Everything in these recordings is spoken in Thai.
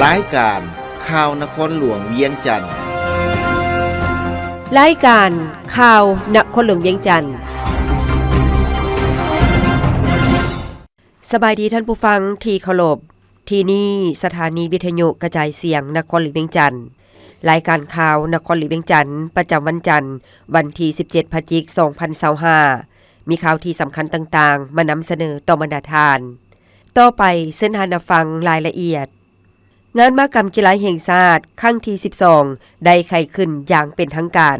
รายการข่าวนครหลวงเวียงจันทน์รายการข่าวนครหลวงเวียงจันทน์สบายดีท่านผู้ฟังที่เคารพที่นี่สถานีวิทยุกระจายเสียงนครหลวงเวียงจันทน์รายการข่าวนครหลวงเวียงจันทน์ประจำวันจันทร์วันที่17พฤศจิกายน2025มีข่าวที่สำคัญต่างๆมานำเสนอต่อบรรดาทานต่อไปเส้นทางฟังรายละเอียดงานมหกรรมกีฬาแห่งชาติครั้งที่12ได้ไขขึ้นอย่างเป็นทางการ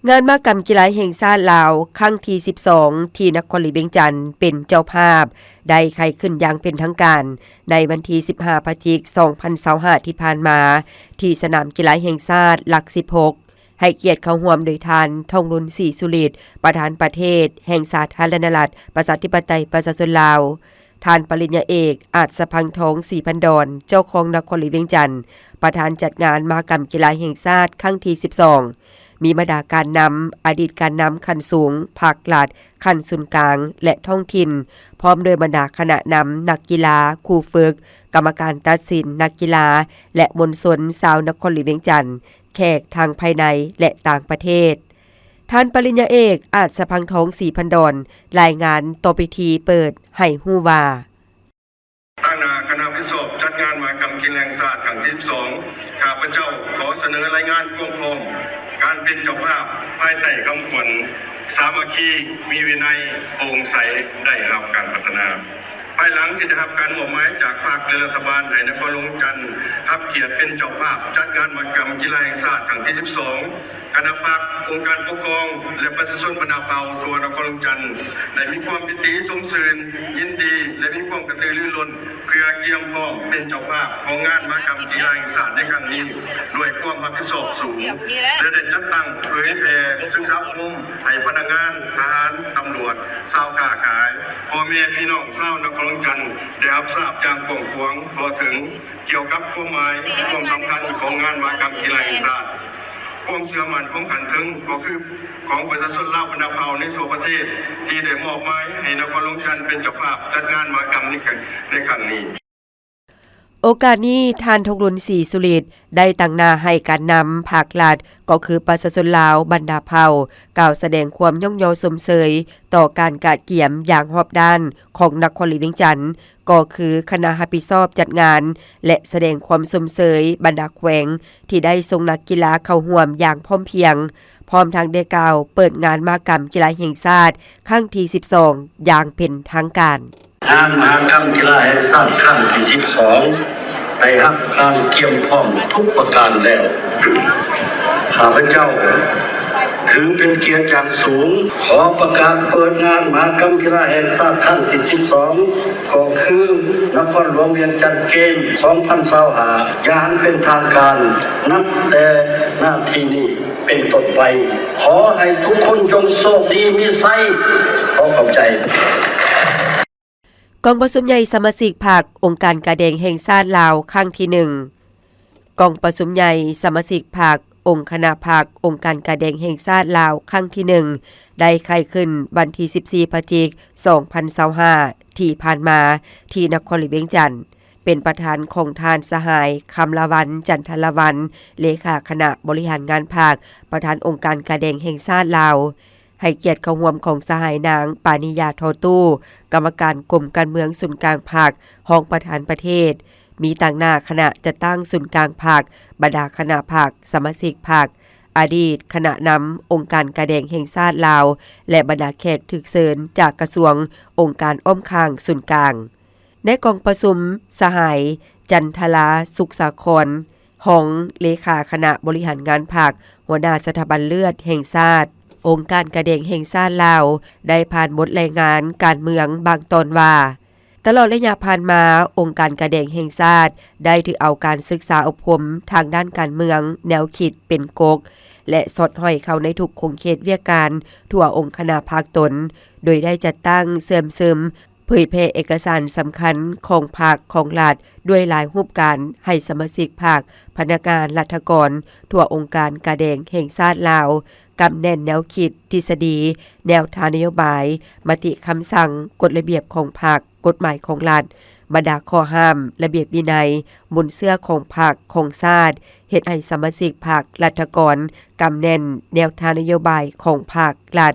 งานมหกรรมกีฬาแห่งชาติลาวครั้งที่12ที่นครหลวงเวียงจันทน์เป็นเจ้าภาพได้ไขขึ้นอย่างเป็นทางการในวันที่15พฤศจิกายน2025ที่ผ่านมาที่สนามกีฬาแห่งชาติหลัก16ให้เกียรติเข้าร่วมโดยท่านทองรุนศรีสุฤทธิ์ประธานประเทศแห่งสาธารณรัฐประชาธิปไตยประชาชนลาวท่านปริญญาเอกอาจสะพังทองศรีพันดรเจ้าของนครหลวงเวียงจันทน์ประธานจัดงานมหกรรมกีฬาแห่งชาติครั้งที่12มีบรรดาการนำอดีตการนำขั้นสูงภาครัฐขั้นศูนย์กลางและท้องถิ่นพร้อมโดยบรรดาคณะนำนักกีฬาครูฝึกกรรมการตัดสินนักกีฬาและมวลชนชาวนครหลวงเวียงจันทน์แขกทางภายในและต่างประเทศท่านปริญญาเอกอาจสะพังทองศรีพันดรรายงานต่อพิธีเปิดให้ฮู้ว่าตั้งหน้าคณะพิศพจัดงานมหกรรมกีฬาแห่งชาติครั้งที่12ข้าพเจ้าขอเสนอรายงานความพร้อมการเป็นเจ้าภาพภายใต้คำขวัญสามัคคีมีวินัยโปร่งใสได้รับการพัฒนาภายหลังที่ได้รับการมอบหมายจากภาครัฐบาลให้นครหลวงจันทน์รับเกียรติเป็นเจ้าภาพจัดงานมหกรรมกีฬาแห่งชาติครั้งที่12คณะภาคองค์การปกครองและประชาชนบรรดาเผ่าตัวนครหลวงจันทน์ได้มีความปิติสมชื่นยินดีและมีความกระตือรือร้นเพื่อเตรียมพร้อมเป็นเจ้าภาพของงานมหกรรมกีฬาแห่งชาติในครั้งนี้ด้วยความรับผิดชอบสูงและได้จัดตั้งเผยแผ่ศึกษาอบรมให้พนักงานทหารตำรวจชาวค้าขายพ่อแม่พี่น้องชาวนครหลวงจันทน์ได้รับทราบอย่างกว้างขวางพอถึงเกี่ยวกับความหมายความสำคัญของงานมหกรรมกีฬาแห่งชาติความเชื่อมั่นของขันถึงก็คือของประชาชนลาวบรรดาเผ่าในทั่วประเทศที่ได้มอบหมายให้นครหลวงจันทน์เป็นเจ้าภาพจัดงานมหกรรมนี้ในครั้งนี้โอกาสนี้ท่านทองรุนศรีสุฤทธิ์ได้ตั้งหน้าให้การนำภาครัฐก็คือประชาชนลาวบรรดาเผ่ากล่าวแสดงความย่องยอสมเสยต่อการกะเกี่ยมอย่างรอบด้านของนครหลวงเวียงจันทน์ก็คือคณะรับผิดชอบจัดงานและแสดงความสมเสยบรรดาแขวงที่ได้ส่งนักกีฬาเข้าร่วมอย่างพร้อมเพรียงพร้อมทางได้กล่าวเปิดงานมหกรรมกีฬาแห่งชาติครั้งที่12อย่างเป็นทางการงานมหกรรมกีฬาแห่งชาติครั้งที่12ได้รับการเตรียมพร้อมทุกประการแล้วข้าพเจ้าถือเป็นเกียรติอย่างสูงขอประกาศเปิดงานมหกรรมกีฬาแห่งชาติครั้งที่12ก็คือนครหลวงเวียงจันทน์เกม2025อย่างเป็นทางการนับแต่หน้าที่นี้เป็นต้นไปขอให้ทุกคนจงโชคดีมีไสขอขอบใจกองประชุมใหญ่สมาชิกพรรคองค์การกระแดงแห่งชาติลาวครั้งที่1กองประชุมใหญ่สมาชิกพรรคองค์คณะพรรคองค์การกระแดงแห่งชาติลาวครั้งที่1ได้ไขขึ้นวันที่14พฤศจิกายน2025ที่ผ่านมาที่นครหลวงเวียงจันทน์เป็นประธานของทานสหายคำละวันจันทรวันเลขาคณะบริหารงานพรรคประธานองค์การกระแดงแห่งชาติลาวให้เกียรติเข้าร่วมของสหายนางปานิยาทอตู้กรรมการกลุ่มการเมืองศูนย์กลางพรรคห้องประธานประเทศมีต่างหน้าคณะจะตั้งศูนย์กลางพรรคบรรดาคณะพรรคสมาชิกพรรคอดีตคณะนำองค์การกระแดงแห่งชาติลาวและบรรดาแขกถึกเชิญจากกระทรวงองค์การอ้อมข้างศูนย์กลางในกองประชุมสหายจันทราสุขสาครห้องเลขาคณะบริหารงานพรรคหัวหน้าสถาบันเลือดแห่งชาติองค์การกระแดงแห่งชาติลาวได้ผ่านบทรายงานการเมืองบางตอนว่าตลอดระยะผ่านมาองค์การกระแดงแห่งชาติได้ถือเอาการศึกษาอบรมทางด้านการเมืองแนวคิดเป็นกกและสอดห้อยเข้าในทุกโครงเขตเวียกการทั่วองค์คณะภาคตนโดยได้จัดตั้งเสื่อมซึมเผยแพร่เอกสารสำคัญของภาคของรัฐด้วยหลายรูปการให้สมาชิกภาคพนักงานรัฐกรทั่วองค์การกระแดงแห่งชาติลาว กำแน่นแนวคิดทฤษฎีแนวทางนโยบายมติคำสั่งกฎระเบียบของพรรคกฎหมายของรัฐบรรดาข้อห้ามระเบียบวินัยมุนเสื้อของพรรคของชาติเฮ็ดให้สมาชิกพรรครัฐกรกำแน่นแนวทางนโยบายของพรรครัฐ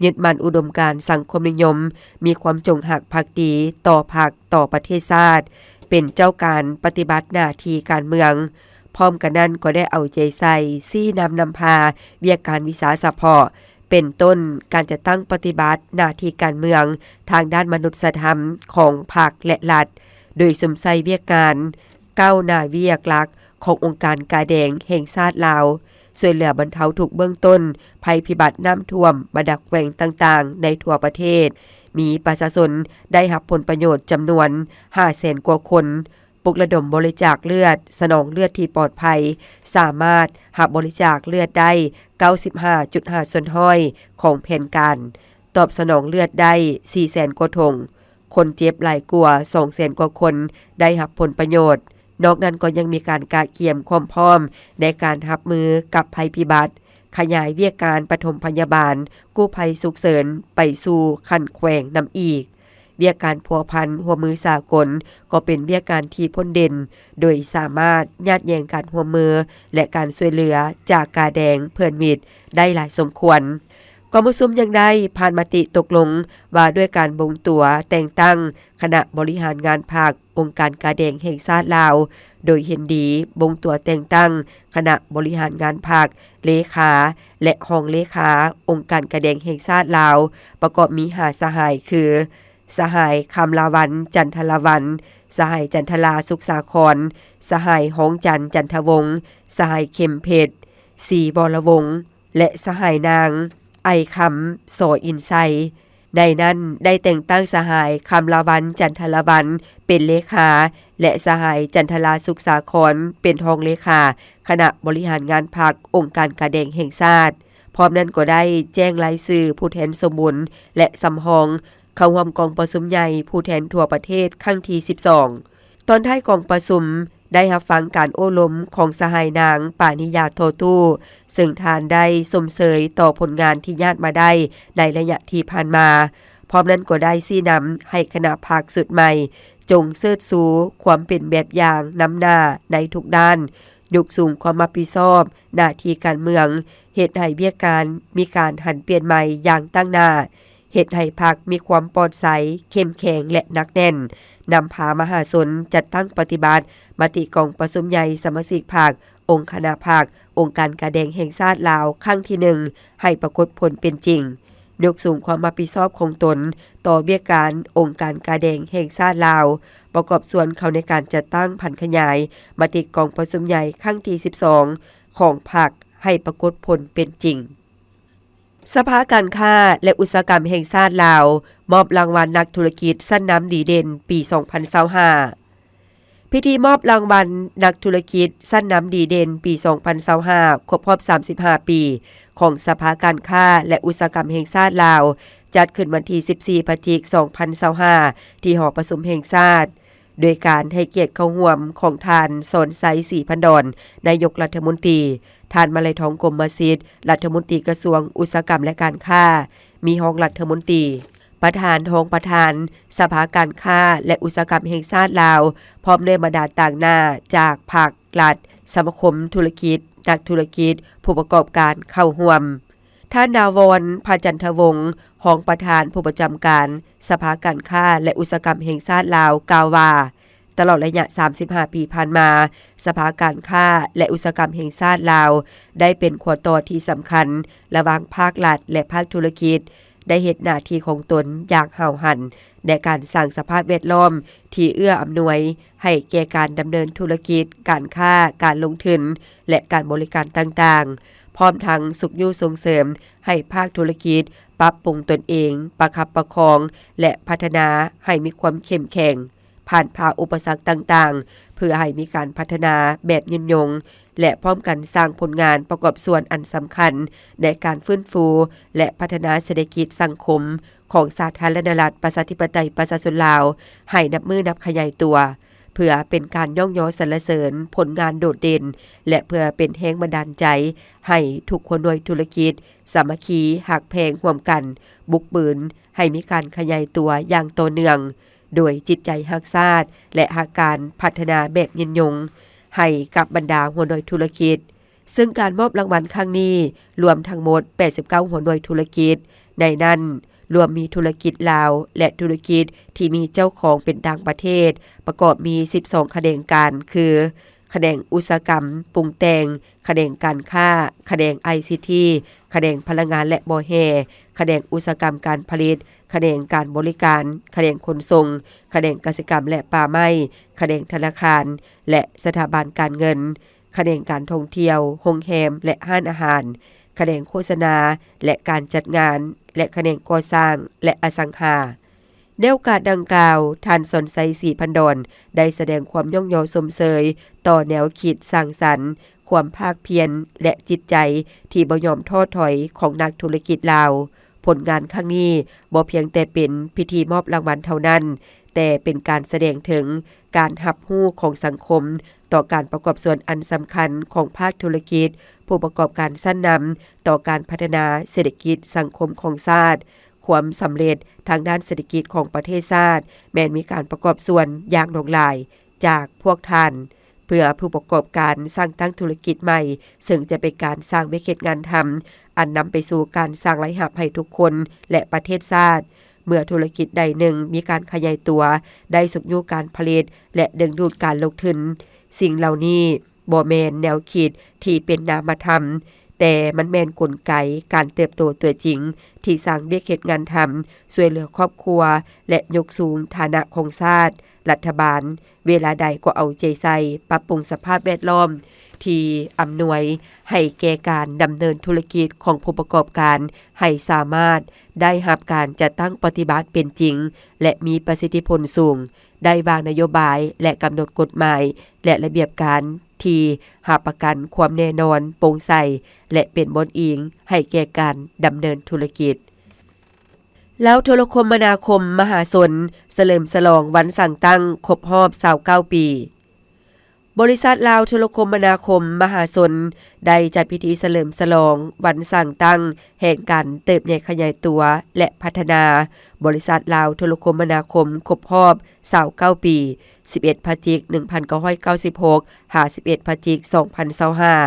ยึดมั่นอุดมการณ์สังคมนิยมมีความจงรักภักดีต่อพรรคต่อประเทศชาติเป็นเจ้าการปฏิบัติหน้าที่การเมืองพร้อมกันนั้นก็ได้เอาใจใส่ซี่นำพาเวียกการวิสาสะเพาะเป็นต้นการจะตั้งปฏิบัติหน้าที่การเมืองทางด้านมนุษยธรรมของพรรคและรัฐโดยสมใส่เวียกการก้าวหน้าเวียกลักขององค์การกาแดงแห่งชาติลาวช่วยเหลือบรรเทาทุกข์เบื้องต้นภัยพิบัติน้ำท่วมบรรดาแขวงต่างๆในทั่วประเทศมีประชาชนได้รับผลประโยชน์จำนวน 500,000 กว่าคนปลุกระดมบริจาคเลือดสนองเลือดที่ปลอดภัยสามารถรับบริจาคเลือดได้ 95.5 ส่วนห้อยของแผนการตอบสนองเลือดได้ 400,000 กว่าถุงคนเจ็บหลายกว่า 200,000 กว่าคนได้รับผลประโยชน์นอกนั้นก็ยังมีการกะเกียมความพร้อมในการรับมือกับภัยพิบัติขยายเวียกการปฐมพยาบาลกู้ภัยฉุกเฉินไปสู่ขั้นแขวงนำอีกเวียกการพัวพันหัวมือสากลก็เป็นเวียกการที่พ้นเด่นโดยสามารถญาติแยงการหัวมือและการช่วยเหลือจากกาแดงเพื่อนมิตรได้หลายสมควรกองประชุมยังได้ผ่านมติตกลงว่าด้วยการบงตัวแต่งตั้งคณะบริหารงานภาคองค์การกาแดงแห่งชาติลาวโดยเห็นดีบงตัวแต่งตั้งคณะบริหารงานภาคเลขาและห้องเลขาองค์การกาแดงแห่งชาติลาวประกอบมี5สหายคือสหายคำลาวันจันทลาวันสหายจันทลาสุขสาครสหายห้องจันจันทวงศ์สหายเข็มเพชรศรีบรวงศ์และสหายนางไอคำโสอินไซในนั้นได้แต่งตั้งสหายคำลาวันจันทลาวันเป็นเลขาและสหายจันทลาสุขสาครเป็นรองเลขาคณะบริหารงานพรรคองค์การกาแดงแห่งชาติพร้อมนั้นก็ได้แจ้งรายชื่อผู้แทนสมบูรณ์และสำรองเข้าร่วมกองประชุมใหญ่ผู้แทนทั่วประเทศครั้งที่12ตอนท้ายกองประชุมได้รับฟังการโอ้ล้มของสหายนางปานิยาโทตู้ซึ่งทานได้สมเสยต่อผลงานที่ญาติมาได้ในระยะที่ผ่านมาพร้อมนั้นก็ได้ชี้นำให้คณะภาคสุดใหม่จงเชิดชูความเป็นแบบอย่างนำหน้าในทุกด้านยกสูงความรับผิดชอบหน้าที่การเมืองเหตุให้เวียกการมีการหันเปลี่ยนใหม่อย่างตั้งหน้าเหตุให้พรรคมีความปลอดใสเข้มแข็งและหนักแน่นนำพามหาชนจัดตั้งปฏิบัติมติกองประชุมใหญ่สมาชิกพรรคองค์คณะพรรคองค์การกาแดงแห่งชาติลาวครั้งที่1ให้ปรากฏผลเป็นจริงยกสูงความรับผิดชอบของตนต่อเบี้ยการองค์การกาแดงแห่งชาติลาวประกอบส่วนเขาในการจัดตั้งผันขยายมติกองประชุมใหญ่ครั้งที่12ของพรรคให้ปรากฏผลเป็นจริงสภาการค้าและอุตสาหกรรมแห่งชาติลาวมอบรางวัลนักธุรกิจชั้นนำดีเด่นปี 2025 พิธีมอบรางวัลนักธุรกิจชั้นนำดีเด่นปี 2025 ครบรอบ 35 ปีของสภาการค้าและอุตสาหกรรมแห่งชาติลาวจัดขึ้นวันที่ 14 พฤศจิกายน 2025 ที่หอประชุมแห่งชาติโดยการให้เกียรติเข้าร่วมของทานสนไซศรีพันดอนนายกรัฐมนตรีทานมาลัยทองกรมสิทธิ์รัฐมนตรีกระทรวงอุตสาหกรรมและการค้ามีรองรัฐมนตรีประธานรองประธานสภาการค้าและอุตสาหกรรมแห่งชาติลาวพร้อมด้วยบรรดาต่างหน้าจากภาครัฐสมาคมธุรกิจนักธุรกิจผู้ประกอบการเข้าร่วมท่านดาวรพาจันทวงศ์รองประธานผู้ประจำการสภาการค้าและอุตสาหกรรมแห่งชาติลาวกล่าวว่าตลอดระยะ 35 ปีผ่านมาสภาการค้าและอุตสาหกรรมแห่งชาติลาวได้เป็นขั้วต่อที่สำคัญระหว่างภาครัฐและภาคธุรกิจได้เฮ็ดหน้าที่ของตนอย่างเห่าหันในการสร้างสภาพแวดล้อมที่เอื้ออำนวยให้แก่การดำเนินธุรกิจการค้าการลงทุนและการบริการต่างๆพร้อมทั้งสุขอยู่ส่งเสริมให้ภาคธุรกิจปรับปรุงตนเองประคับประคองและพัฒนาให้มีความเข้มแข็งผ่านผ่าอุปสรรคต่างๆเพื่อให้มีการพัฒนาแบบยืนยงและพร้อมกันสร้างผลงานประกอบส่วนอันสำคัญในการฟื้นฟูและพัฒนาเศรษฐกิจสังคมของสาธารณรัฐประชาธิปไตยประชาชนลาวให้นับมือนับขยายตัวเพื่อเป็นการย่องยอสรรเสริญผลงานโดดเด่นและเพื่อเป็นแรงบันดาลใจให้ทุกคนด้วยธุรกิจ สามัคคีหักแพงร่วมกันบุกบืนให้มีการขยายตัวอย่างต่อเนื่องโดยจิตใจฮักชาติและหากการพัฒนาแบบยืนยงให้กับบรรดาหัวหน่วยธุรกิจซึ่งการมอบรางวัลครั้งนี้รวมทั้งหมด89หัวหน่วยธุรกิจในนั้นรวมมีธุรกิจลาวและธุรกิจที่มีเจ้าของเป็นต่างประเทศประกอบมี12แขนงการคือแขนงอุตสาหกรรมปรุงแต่งแขนงการค้าแขนง ICT แขนงพลังงานและบ่อแห่แขนงอุตสาหกรรมการผลิตแขนงการบริการแขนงขนส่งแขนงเกษตรกรรมและป่าไม้แขนงธนาคารและสถาบันการเงินแขนงการท่องเที่ยวโรงแรมและห้านอาหารแขนงโฆษณาและการจัดงานและแขนงก่อสร้างและอสังหาในโอกาสดังกล่าวท่านสนไซศรีพันดอนได้แสดงความย่องยอสมเสยต่อแนวคิดสร้างสรรค์ความภาคเพียรและจิตใจที่บ่ยอมท้อถอยของนักธุรกิจลาวผลงานครั้งนี้บ่เพียงแต่เป็นพิธีมอบรางวัลเท่านั้นแต่เป็นการแสดงถึงการรับรู้ของสังคมต่อการประกอบส่วนอันสำคัญของภาคธุรกิจผู้ประกอบการสั้นนำต่อการพัฒนาเศรษฐกิจสังคมของชาติความสำเร็จทางด้านเศรษฐกิจของประเทศชาติแม้นมีการประกอบส่วนอย่างหลากหลายจากพวกท่านเพื่อผู้ประกอบการสร้างตั้งธุรกิจใหม่ซึ่งจะเป็นการสร้างวิกฤตงานทำอันนำไปสู่การสร้างรายรับให้ทุกคนและประเทศชาติเมื่อธุรกิจใดหนึ่งมีการขยายตัวได้สุกอยู่การผลิตและดึงดูดการลงทุนสิ่งเหล่านี้บ่แม่นแนวคิดที่เป็นนามธรรมแต่มันแม่นกลไกการเติบโตตัวจริงที่สร้างวิกฤตงานทำช่วยเหลือครอบครัวและยกสูงฐานะของชาติรัฐบาลเวลาใดก็เอาใจใส่ปรับปรุงสภาพแวดล้อมที่อำนวยให้แก่การดำเนินธุรกิจของผู้ประกอบการให้สามารถได้รับการจัดตั้งปฏิบัติเป็นจริงและมีประสิทธิผลสูงได้วางนโยบายและกำหนดกฎหมายและระเบียบการที่หาประกันความแน่นอนโปร่งใสและเป็นบนอิงให้แก่การดำเนินธุรกิจแล้วโทรคมนาคมมหาชนเฉลิมฉลองวันสั่งตั้งครบรอบ29ปีบริษัทลาวโทรคมนาคมมหาชนได้จัดพิธีเฉลิมฉลองวันสั่งตั้งแห่งการเติบใหญ่ขยายตัวและพัฒนาบริษัทลาวโทรคมนาคมครบรอบ29ปี11พฤศจิกายน1996 51พฤศจิกายน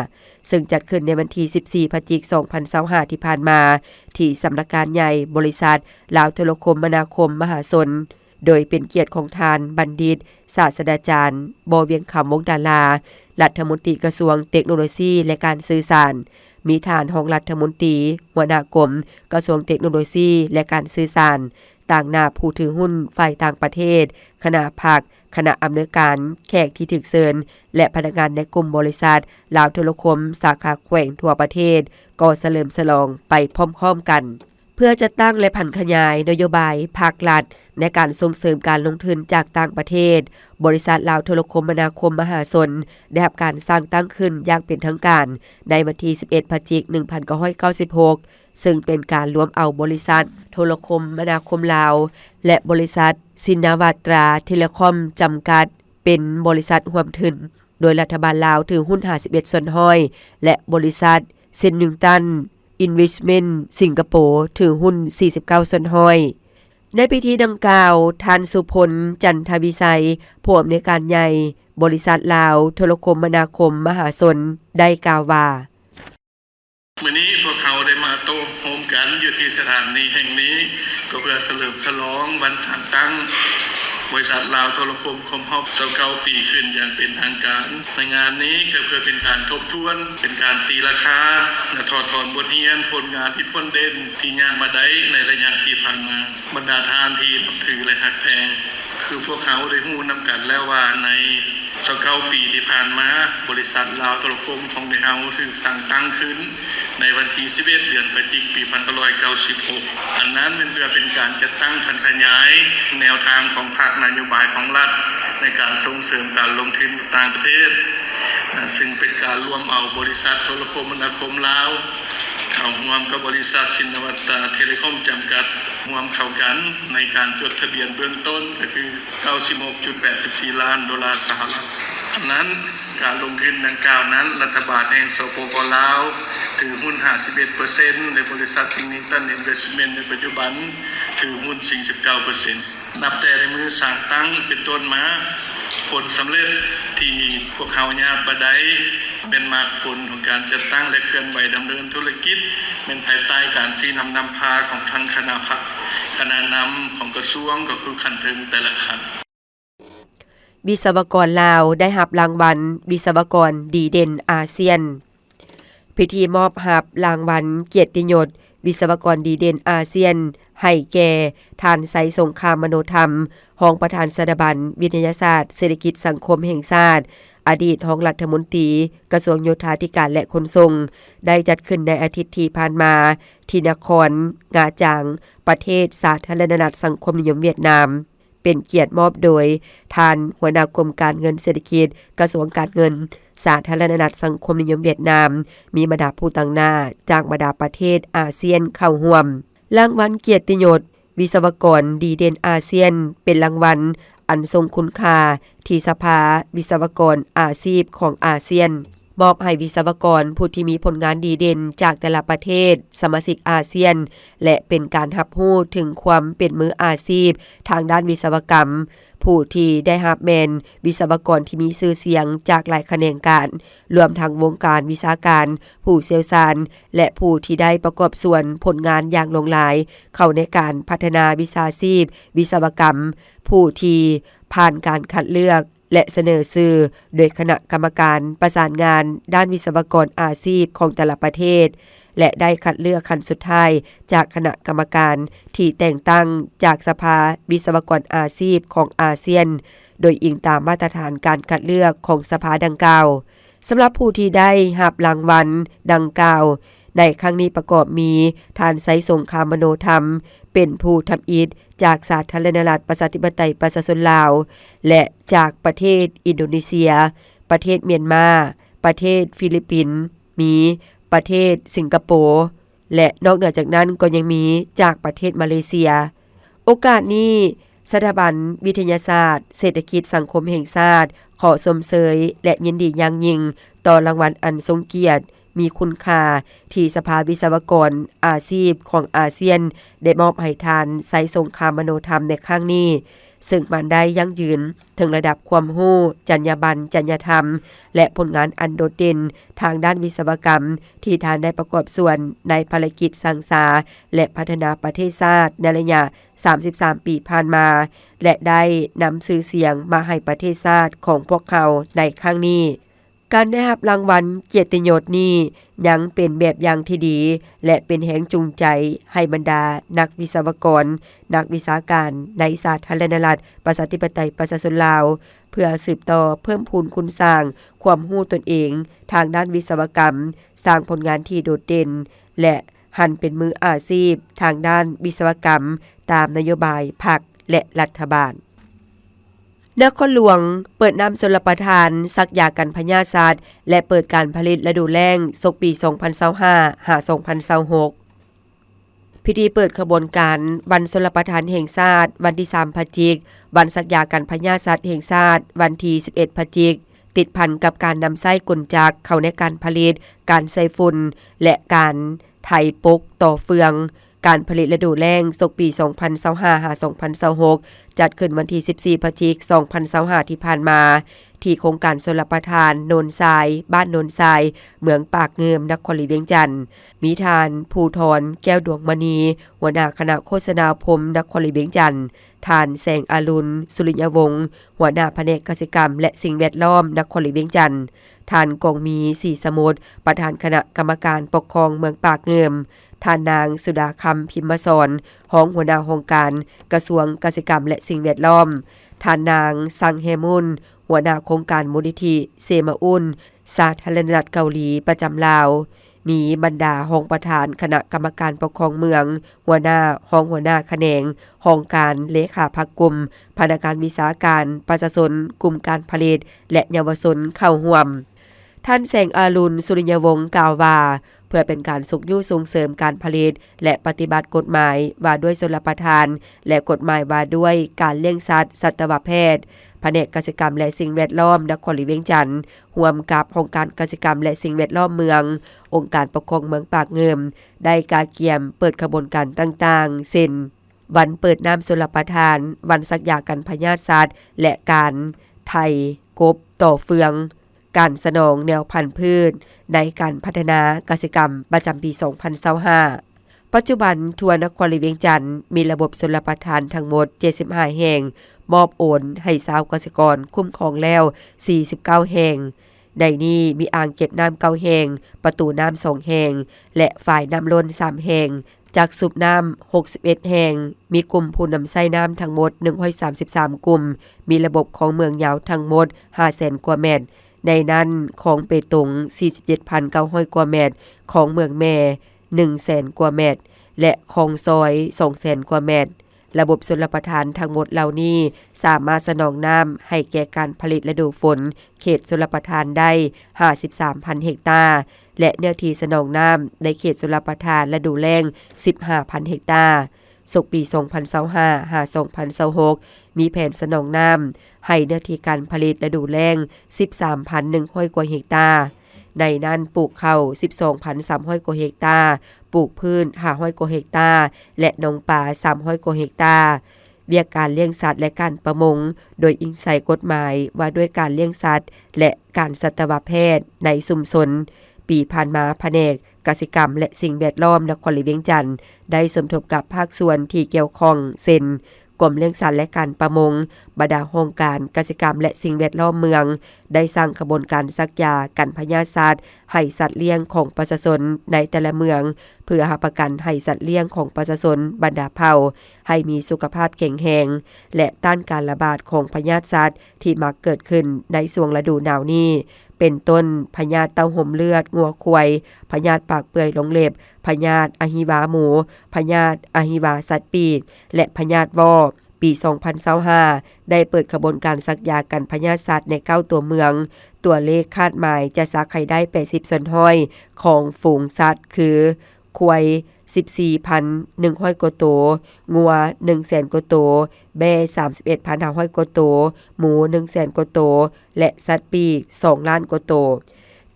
2025ซึ่งจัดขึ้นในวันที่14พฤศจิกายน2025ที่ผ่านมาที่สำนักงานใหญ่บริษัทลาวโทรคมนาคมมหาชนโดยเป็นเกียรติของทานบัณฑิตศาสตราจารย์บเวียงคำวงศ์ดารารัฐมนตรีกระทรวงเทคโนโลยีและการสื่อสารมีทานรองรัฐมนตรีหัวหน้ากรมกระทรวงเทคโนโลยีและการสื่อสารต่างหน้าผู้ถือหุ้นฝ่ายต่างประเทศคณะภาคคณะอำนวยการแขกที่ถูกเชิญและพนักงานในกลุ่มบริษัทลาวโทรคมสาขาแขวงทั่วประเทศก็เฉลิมฉลองไปพร้อมๆกันเพื่อจะตั้งและผันขยายนโยบายภาครัฐในการส่งเสริมการลงทุนจากต่างประเทศบริษัทลาวโทรคมนาคมมหาชนได้รับการสร้างตั้งขึ้นอย่างเป็นทางการในวันที่11พฤศจิกายน1996ซึ่งเป็นการรวมเอาบริษัทโทรคมนาคมลาวและบริษัทซินวัตราเทเลคอมจำกัดเป็นบริษัทร่วมทุนโดยรัฐบาลลาวถือหุ้น51ส่วนห้อยและบริษัทเซนนิงตันInvestment สิงคโปร์ถือหุ้น49ส่วนห้อยในพิธีดังกล่าวท่านสุพลจันทวิสัยผู้อำนวยการใหญ่บริษัทลาวโทรคมนาคมมหาชนได้กล่าวว่าวันนี้พวกเขาได้มาโต้โฮมกันอยู่ที่สถานีแห่งนี้ก็เพื่อเฉลิมฉลองวันสั่งตั้งบริษัทลาวโทรคมครบรอบ29ปีขึ้นอย่างเป็นทางการในงานนี้ก็เพื่อเป็นการทบทวนเป็นการตีราคาและถอดถอนบทเรียนผลงานที่พ้นเด่นที่งานมาได้ในระยะที่ผ่านมาบรรดาทานที่นับถือและหักแพงคือพวกเขาได้ฮู้นำกันแล้วว่าใน29ปีที่ผ่านมาบริษัทลาวโทรคมของเราถูกสั่งตั้งขึ้นในวันที่11เดือนพฤศจิกายน1996อันนั้นเป็นเพื่อเป็นการจัดตั้งพันขยายแนวทางของภาคนโยบายของรัฐในการส่งเสริมการลงทุนต่างประเทศซึ่งเป็นการรวมเอาบริษัทโทรคมนาคมลาวเข้าร่วมกับบริษัทซินวัตราเทเลคอมจำกัดร่วมเข้ากันในการจดทะเบียนเบื้องต้นก็คือ 96.84 ล้านดอลลาร์สหรัฐ อันนั้นการลงทุนดังกล่าวนั้นรัฐบาลแห่งสปป.ลาวถือหุ้น 51% ในบริษัทซิงนิงตันอินเวสท์เมนต์ในปัจจุบันถือหุ้น 49%นับแต่ในมือสร้างตั้งเป็นต้นมาผลสำเร็จที่พวกเขาญาบ่ได้เป็นมากผลของการจัดตั้งและเคลื่อนไหวดำเนินธุรกิจเป็นภายใต้การชี้นำพาของทั้งคณะพรรคคณะนำของกระทรวงก็คือขั้นถึงแต่ละขั้นวิศวกรลาวได้รับรางวัลวิศวกรดีเด่นอาเซียนพิธีมอบรับรางวัลเกียรติยศวิศวกรดีเด่นอาเซียนให้แก่ท่านไสสงครามมโนธรรมรองประธานสถาบันวิทยาศาสตร์เศรษฐกิจสังคมแห่งชาติอดีตรองรัฐมนตรีกระทรวงโยธาธิการและขนส่งได้จัดขึ้นในอาทิตย์ที่ผ่านมาที่นครงาจางประเทศสาธารณรัฐสังคมนิยมเวียดนามเป็นเกียรติมอบโดยท่านหัวหน้ากรมการเงินเศรษฐกิจกระทรวงการเงินสาธารณรัฐสังคมนิยมเวียดนามมีบรรดาผู้ต่างหน้าจากบรรดาประเทศอาเซียนเข้าร่วมรางวัลเกียรติยศวิศวกรดีเด่นอาเซียนเป็นรางวัลอันทรงคุณค่าที่สภาวิศวกรอาชีพของอาเซียนมอบให้วิศวกรผู้ที่มีผลงานดีเด่นจากแต่ละประเทศสมาชิกอาเซียนและเป็นการรับรู้ถึงความเป็นมืออาชีพทางด้านวิศวกรรมผู้ที่ได้รับแมนวิศวกรที่มีชื่อเสียงจากหลายแขนงการรวมทั้งวงการวิชาการผู้เชี่ยวชาญและผู้ที่ได้ประกอบส่วนผลงานอย่างหลงหลายเข้าในการพัฒนาวิชาชีพวิศวกรรมผู้ที่ผ่านการคัดเลือกและเสนอชื่อโดยคณะกรรมการประสานงานด้านวิศวกรอาชีพของแต่ละประเทศและได้คัดเลือกขั้นสุดท้ายจากคณะกรรมการที่แต่งตั้งจากสภาวิศวกรอาชีพของอาเซียนโดยอิงตามมาตรฐานการคัดเลือกของสภาดังกล่าวสำหรับผู้ที่ได้รับรางวัลดังกล่าวในครั้งนี้ประกอบมีท่านไสสงครามมโนธรรมเป็นผู้ทำอิฐจากสาธารณรัฐประชาธิปไตยประชาชนลาวและจากประเทศอินโดนีเซียประเทศเมียนมาประเทศฟิลิปปินส์มีประเทศสิงคโปร์และนอกเหนือจากนั้นก็ยังมีจากประเทศมาเลเซียโอกาสนี้สถาบันวิทยาศาสตร์เศรษฐกิจสังคมแห่งชาติขอชมเชยและยินดีอย่างยิ่งต่อรางวัลอันทรงเกียรติมีคุณค่าที่สภาวิศวกรอาชีพของอาเซียนได้มอบให้ทานไสสงครามมโนธรรมในครั้งนี้ซึ่งมันได้ยั่งยืนถึงระดับความรู้จรรยาบรรณจรรยธรรมและผลงานอันโดดเด่นทางด้านวิศวกรรมที่ทานได้ประกอบส่วนในภารกิจสร้างสรรค์และพัฒนาประเทศชาติในระยะ33 ปีผ่านมาและได้นำชื่อเสียงมาให้ประเทศชาติของพวกเขาในครั้งนี้การได้รับรางวัลเกียรติยศนี้ยังเป็นแบบอย่างที่ดีและเป็นแรงจูงใจให้บรรดานักวิศวกรนักวิชาการในสาธารณรัฐประชาธิปไตยประชาชนลาวเพื่อสืบต่อเพิ่มพูนคุณสร้างความรู้ตนเองทางด้านวิศวกรรมสร้างผลงานที่โดดเด่นและหันเป็นมืออาชีพทางด้านวิศวกรรมตามนโยบายพรรคและรัฐบาลนครหลวงเปิดน้ำชลประทานซักยากันพยาธิสัตว์และเปิดการผลิตฤดูแล้งศกปี 2025-2026 พิธีเปิดขบวนการวันชลประทานแห่งชาติวันที่3พฤศจิกายนวันซักยากันพยาธิสัตว์แห่งชาติวันที่11พฤศจิกายนติดพันกับการนำไส้กลจักรเข้าในการผลิตการใส่ฝุ่นและการไถปกต่อเฟืองการผลิตฤดูแล้งศกปี 2025-2026 จัดขึ้นวันที่14พฤศจิกายน 2025 ที่ผ่านมาที่โครงการชลประทานโนนทรายบ้านโนนทรายเมืองปากเงิมนครหลวงเวียงจันทน์มีทานภูธรแก้วดวงมณีหัวหน้าคณะโฆษณาพรมนครหลวงเวียงจันทน์ทานแสงอรุณสุริยวงศ์หัวหน้าแผนกเกษตรกรรมและสิ่งแวดล้อมนครหลวงเวียงจันทน์ทานกองมีศรีสมุทรประธานคณะกรรมการปกครองเมืองปากเงิมท่านนางสุดาคำพิมพ์สอนรองหัวหน้าโครงการกระทรวงเกษตรกรรมและสิ่งแวดล้อมท่านนางซังเฮมุนหัวหน้าโครงการมูลนิธิเซมาอุนสาธารณรัฐเกาหลีประจำลาวมีบรรดารองประธานคณะกรรมการปกครองเมืองหัวหน้ารองหัวหน้าแขนงรองการเลขาภาคกลุ่มพนักงานวิชาการประชาชนกลุ่มการผลิตและเยาวชนเข้าร่วม ท่านแสงอรุณสุริยวงศ์กล่าวว่าเพื่อเป็นการสุขยุส่งเสริมการผลิตและปฏิบัติกฎหมายว่าด้วยชลประทานและกฎหมายว่าด้วยการเลี้ยงสัตว์สัตวแพทย์แผนกเกษตรกรรมและสิ่งแวดล้อมนครหลวงเวียงจันทน์ร่วมกับองค์การเกษตรกรรมและสิ่งแวดล้อมเมืององค์การปกครองเมืองปากเงิมได้กาเกียมเปิดขบวนการต่างๆเช่นวันเปิดน้ำชลประทานวันสักยากันพยาธิสัตว์และการไทยกบต่อเฟืองการสนองแนวพันธุ์พืชในการพัฒนาเกษตรกรรมประจำปี 2025 ปัจจุบันทั่วนครหลวงเวียงจันทน์มีระบบชลประทานทั้งหมด 75 แห่งมอบโอนให้ชาวเกษตรกรคุ้มครองแล้ว 49 แห่งในนี้มีอ่างเก็บน้ำ9แห่งประตูน้ำ2แห่งและฝ่ายน้ำล้น3แห่งจากสูบน้ำ61แห่งมีกลุ่มผู้นำใช้น้ำทั้งหมด133กลุ่มมีระบบของเมืองยาวทั้งหมด 500,000 กว่าเมตรในนั้นของเปตง 47,900 กว่าเมตรของเมืองแม่ 100,000 กว่าเมตรและของซอย 200,000 กว่าเมตรระบบชลประทานทั้งหมดเหล่านี้สามารถสนองน้ำให้แก่การผลิตฤดูฝนเขตชลประทานได้ 53,000 เฮกตาร์และเนื้อที่สนองน้ำในเขตชลประทานฤดูแล้ง 15,000 เฮกตาร์สุกปี 2025-2026 มีแผนสนองน้ำให้เนื้อที่การผลิตฤดูแล้ง 13,100 กว่าเฮกตาร์ในนั้นปลูกข้าว 12,300 กว่าเฮกตาร์ปลูกพืช 500 กว่าเฮกตาร์และหนองป่า 300 กว่าเฮกตาร์เวียกการเลี้ยงสัตว์และการประมงโดยอิงใส่กฎหมายว่าด้วยการเลี้ยงสัตว์และการสัตวแพทย์ในชุมชนปีผ่านมาแผนกกสิกรรมและสิ่งแวดล้อมนครหลวงเวียงจันทน์ได้สมทบกับภาคส่วนที่เกี่ยวข้องเช่นกรมเลี้ยงสัตว์และการประมงบรรดาโครงการกสิกรรมและสิ่งแวดล้อมเมืองได้สร้างขบวนการซักยากันพยาธิสัตว์ให้สัตว์เลี้ยงของประชาชนในแต่ละเมืองเพื่อหาประกันให้สัตว์เลี้ยงของประชาชนบรรดาเผ่าให้มีสุขภาพแข็งแรงและต้านการระบาดของพยาธิสัตว์ที่มักเกิดขึ้นในช่วงฤดูหนาวนี้เป็นต้นพยาธิเต้าห่มเลือดงัวควายพยาธิปากเปื่อยหลงเล็บพยาธิอหิวาหมูพยาธิอหิวาสัตว์ปีกและพยาธิวอกปี 2025 ได้เปิดขบวนการซักยากันพยาธิสัตว์ใน9ตัวเมืองตัวเลขคาดหมายจะซักให้ได้80ส่วนห้อยของฝูงสัตว์คือควาย 14,100 กว่าตัวงัว 100,000 กว่าตัวแบะ 31,500 กว่าตัวหมู 100,000 กว่าตัวและสัตว์ปีก 2 ล้านกว่าตัว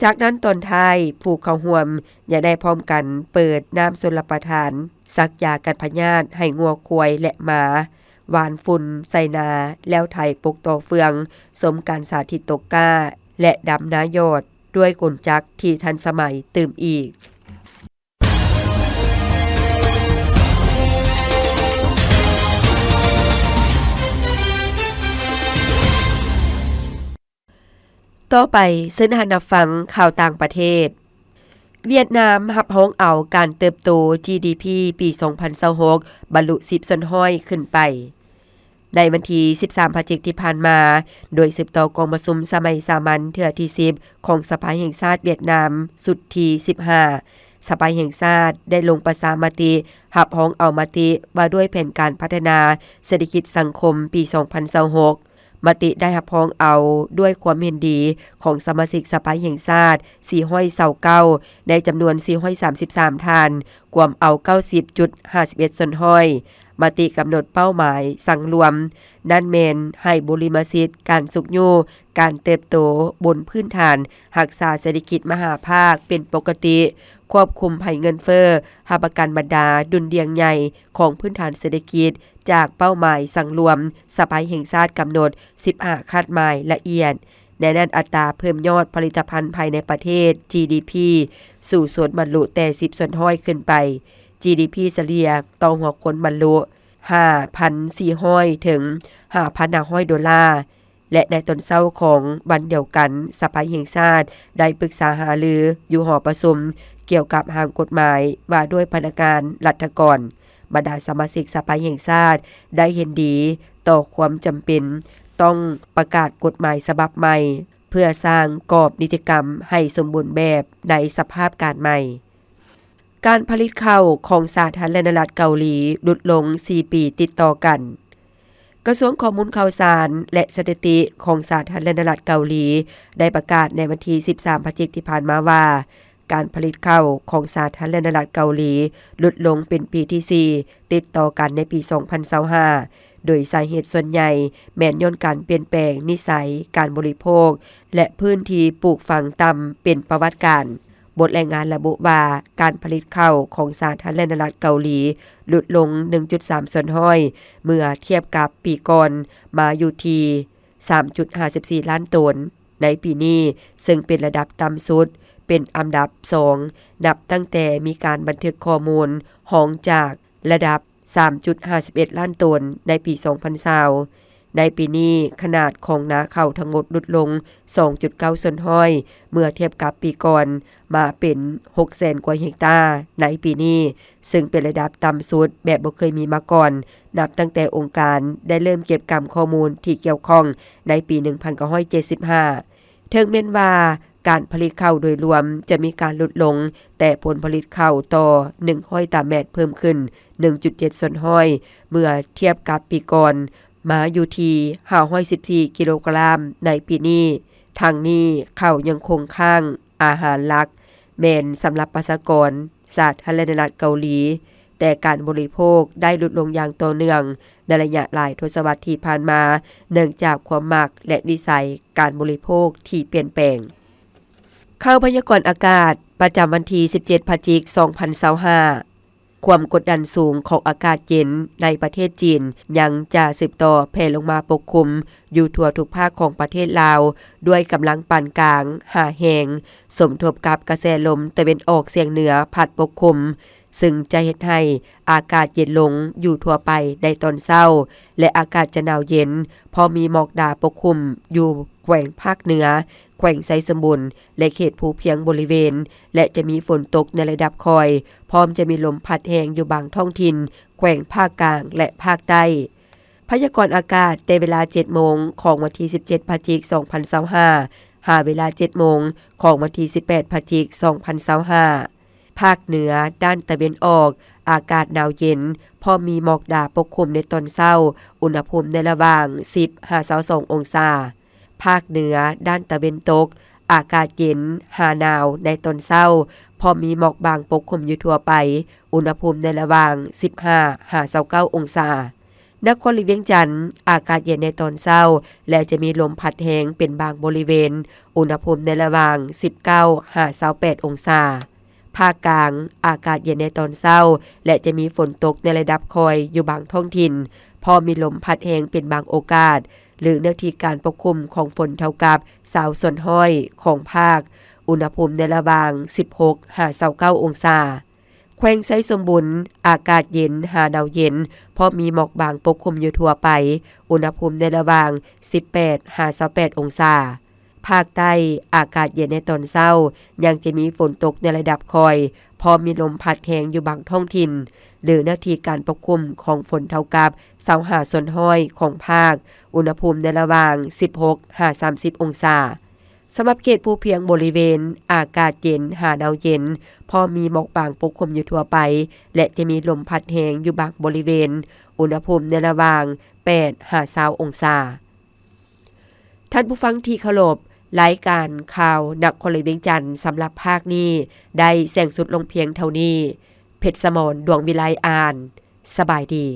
จากนั้นตอนท้ายผู้เข้าร่วมอย่าได้พร้อมกันเปิดน้ำชลประทานซักยากันพยาธิให้งัวควายและหมาหวานฝุ่นใส่นาแล้วไถปลูกต่อเฟืองสมการสาธิตตกก้าและดำนายอดด้วยกลจักรที่ทันสมัยตื่มอีกต่อไปซึ่งหันฟังข่าวต่างประเทศเวียดนามรับฮ้องเอาการเติบโต GDP ปี 2026 บรรลุ 10 ส่วนห้อยขึ้นไปในวันที่ 13 พฤศจิกายนที่ผ่านมาโดยสืบต่อกองประชุมสมัยสามัญเทื่อที่ 10 ของสภาแห่งชาติเวียดนามสุดที่ 15 สภาแห่งชาติได้ลงประชามติรับฮ้องเอามติว่าด้วยแผนการพัฒนาเศรษฐกิจสังคมปี 2026 มติได้รับฮ้องเอาด้วยความเห็นดีของสมาชิกสภาแห่งชาติ429ในจำนวน433ท่านกวมเอา 90.51 ส่วนห้อยมติกำหนดเป้าหมายสั่งรวมนั่นแมนให้บุริมสิทธิ์การสุขอยู่การเติบโตบนพื้นฐานรักษาเศรษฐกิจมหาภาคเป็นปกติควบคุมภัยเงินเฟ้อหาประกันบรรดาดุลเดียงใหญ่ของพื้นฐานเศรษฐกิจจากเป้าหมายสั่งรวมสภาแห่งชาติกำหนด15คาดหมายละเอียดในนั้นอัตราเพิ่มยอดผลิตภัณฑ์ภายในประเทศ GDP สู่ส่วนบรรลุแต่10ส่วนห้อยขึ้นไปGDP เฉลี่ยต่อหัวคนบรรลุ 5,400 ถึง 5,500 ดอลลาร์และในตอนเช้าของวันเดียวกันสภาแห่งชาติได้ปรึกษาหารืออยู่หอประชุมเกี่ยวกับร่างกฎหมายว่าด้วยพนักงานรัฐกรบรรดาสมาชิกสภาแห่งชาติได้เห็นดีต่อความจำเป็นต้องประกาศกฎหมายฉบับใหม่เพื่อสร้างกรอบนิติกรรมให้สมบูรณ์แบบในสภาพการใหม่การผลิตข้าวของสาธารณรัฐเกาหลีลดลง4ปีติดต่อกัน กระทรวงข้อมูลข่าวสารและสถิติของสาธารณรัฐเกาหลีได้ประกาศในวันที่ 13 พฤศจิกายนที่ผ่านมาว่าการผลิตข้าวของสาธารณรัฐเกาหลีลดลงเป็นปีที่ 4 ติดต่อกันในปี 2025 โดยสาเหตุส่วนใหญ่แม้นย้อนการเปลี่ยนแปลงนิสัยการบริโภคและพื้นที่ปลูกฝังต่ำเป็นประวัติการบทรายงานระบุว่าการผลิตข้าวของสาธารณรัฐเกาหลีลดลง 1.3 ส่วนห้อยเมื่อเทียบกับปีก่อนมาอยู่ที่ 3.54 ล้านตนในปีนี้ซึ่งเป็นระดับต่ำสุดเป็นอันดับ 2 นับตั้งแต่มีการบันทึกข้อมูลหองจากระดับ 3.51 ล้านตนในปี 2020 ในปีนี้ขนาดของนาข้าวทั้งหมดลดลง 2.9 ส่วนห้อยเมื่อเทียบกับปีก่อนมาเป็น 600,000 กว่าเฮกตาร์ในปีนี้ซึ่งเป็นระดับต่ำสุดแบบบ่เคยมีมาก่อนนับตั้งแต่องค์การได้เริ่มเก็บกำข้อมูลที่เกี่ยวข้องในปี 1975 ถึงแม้นว่าการผลิตข้าวโดยรวมจะมีการลดลงแต่ผลผลิตข้าวต่อ100 ตารางเมตรเพิ่มขึ้น 1.7 ส่วนห้อยเมื่อเทียบกับปีก่อนมาอยู่ที่514 กิโลกรัมในปีนี้ทางนี้ข้าวยังคงข้างอาหารหลักแม่นสำหรับประชากรสาธารณรัฐเกาหลีแต่การบริโภคได้ลดลงอย่างต่อเนื่องในระยะหลายทศวรรษที่ผ่านมาเนื่องจากความมักและนิสัยการบริโภคที่เปลี่ยนแปลงข่าวพยากรณ์อากาศประจำวันที่ 17 พฤศจิกายน 2025 ความกดดันสูงของอากาศเย็นในประเทศจีนยังจะสืบต่อแผ่ลงมาปกคลุมอยู่ทั่วทุกภาคของประเทศลาวด้วยกำลังปานกลางหาแหงสมทบกับกระแสลมตะวันออกเฉียงเหนือพัดปกคลุมซึ่งจะเฮ็ดให้อากาศเย็นลงอยู่ทั่วไปในตอนเช้าและอากาศจะหนาวเย็นพอมีหมอกดาปกคลุมอยู่แขวงภาคเหนือแขวงไซสมบุญและเขตภูเพียงบริเวณและจะมีฝนตกในระดับคอยพร้อมจะมีลมพัดแรงอยู่บางท้องถิ่นแขวงภาคกลางและภาคใต้พยากรณ์อากาศในเวลา 7 โมงของวันที่ 17 พฤศจิกายน 2025 หาเวลา 7 โมงของวันที่ 18 พฤศจิกายน 2025 ภาคเหนือด้านตะวันออกอากาศหนาวเย็นพอมีหมอกดาปกคลุมในตอนเช้าอุณหภูมิในระหว่าง 10-22 องศาภาคเหนือด้านตะวันตกอากาศเย็นหาหนาวในตอนเช้าพอมีหมอกบางปกคลุมอยู่ทั่วไปอุณหภูมิในระหว่าง 15-29 องศานครหลวงเวียงจันทร์อากาศเย็นในตอนเช้าและจะมีลมพัดแรงเป็นบางบริเวณอุณหภูมิในระหว่าง 19-28 องศาภาคกลางอากาศเย็นในตอนเช้าและจะมีฝนตกในระดับคอยอยู่บางท้องถิ่นพอมีลมพัดแรงเป็นบางโอกาสหรือเนื้อที่การปกคลุมของฝนเท่ากับ20ส่วนห้อยของภาคอุณหภูมิในระหว่าง 16-29 องศาแขวงไซสมบุญอากาศเย็นหาหนาวเย็นพอมีหมอกบางปกคลุมอยู่ทั่วไปอุณหภูมิในระหว่าง 18-28 องศาภาคใต้อากาศเย็นในตอนเช้ายังจะมีฝนตกในระดับคอยพอมีลมพัดแรงอยู่บางท้องถิ่นหรือหน้าที่การปกคลุมของฝนเท่ากับ25ส่วนห้อยของภาคอุณหภูมิในระหว่าง 16-30 องศาสำหรับเขตภูเพียงบริเวณอากาศเย็นหาหนาวเย็นพอมีหมอกบางปกคลุมอยู่ทั่วไปและจะมีลมพัดแรงอยู่บางบริเวณอุณหภูมิในระหว่าง 8-20 องศาท่านผู้ฟังที่เคารพรายการข่าวนครหลวงเวียงจันทร์สำหรับภาคนี้ได้แสงสุดลงเพียงเท่านี้เพชรสมรดวงวิไลอ่านสบายดี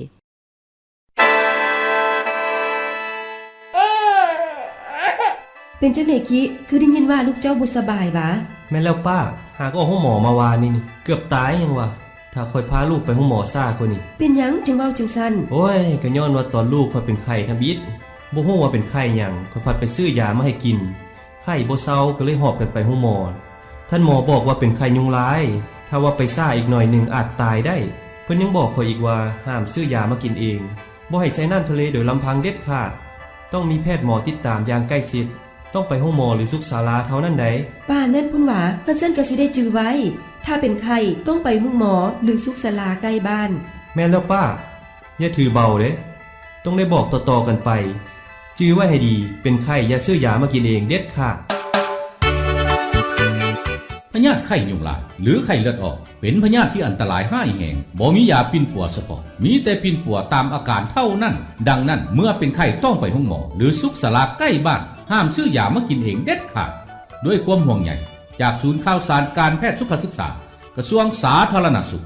เป็นจังได๋กิคือได้ยินว่าลูกเจ้าบ่สบายหวะแม่นแล้วป้าหากเอาห้องหมอมาวานี่เกือบตายยังวะถ้าค่อยพาลูกไปห้องหมอซ่าคนนี้เป็นหยังจึงเว้าจังซั่นโอ้ยก็ย้อนว่าตอนลูกค่อยเป็นไข้ทำบิดบ่ฮู้ว่าเป็นไข้หยังค่อยพัดไปซื้อยามาให้กินไข้บ่เซาก็เลยหอบกันไปห้องหมอท่านหมอบอกว่าเป็นไข้ยุงลายถ้าว่าไปซ่าอีกหน่อยนึงอาจตายได้เพิ่นยังบอกค่อยอีกว่าห้ามซื้อยามากินเองบ่ให้ใส่น้ำทะเลโดยลำพังเด็ดขาดต้องมีแพทย์หมอติดตามอย่างใกล้ชิดต้องไปห้องหมอหรือสุขศาลาเท่านั้นใดป้านั่นพุ่นหวาคันซั่นก็สิได้จื้อไว้ถ้าเป็นไข้ต้องไปห้องหมอหรือสุขศาลาใกล้บ้านแม่นแล้วป้าอย่าถือเบาเด้ต้องได้บอกต่อๆกันไปจื้อไว้ให้ดีเป็นไข้อย่าซื้อยามากินเองเด็ดขาด พยาธิไข้ยุงลายหรือไข้เลือดออกเป็นพยาธิที่อันตรายร้ายแรงบ่มียาปิ่นปัวเฉพาะมีแต่ปิ่นปัวตามอาการเท่านั้นดังนั้นเมื่อเป็นไข้ต้องไปห้องหมอหรือสุขศาลาใกล้บ้านห้ามซื้อยามากินเองเด็ดขาดด้วยความห่วงใยจากศูนย์ข่าวสารการแพทย์สุขศึกษากระทรวงสาธารณสุข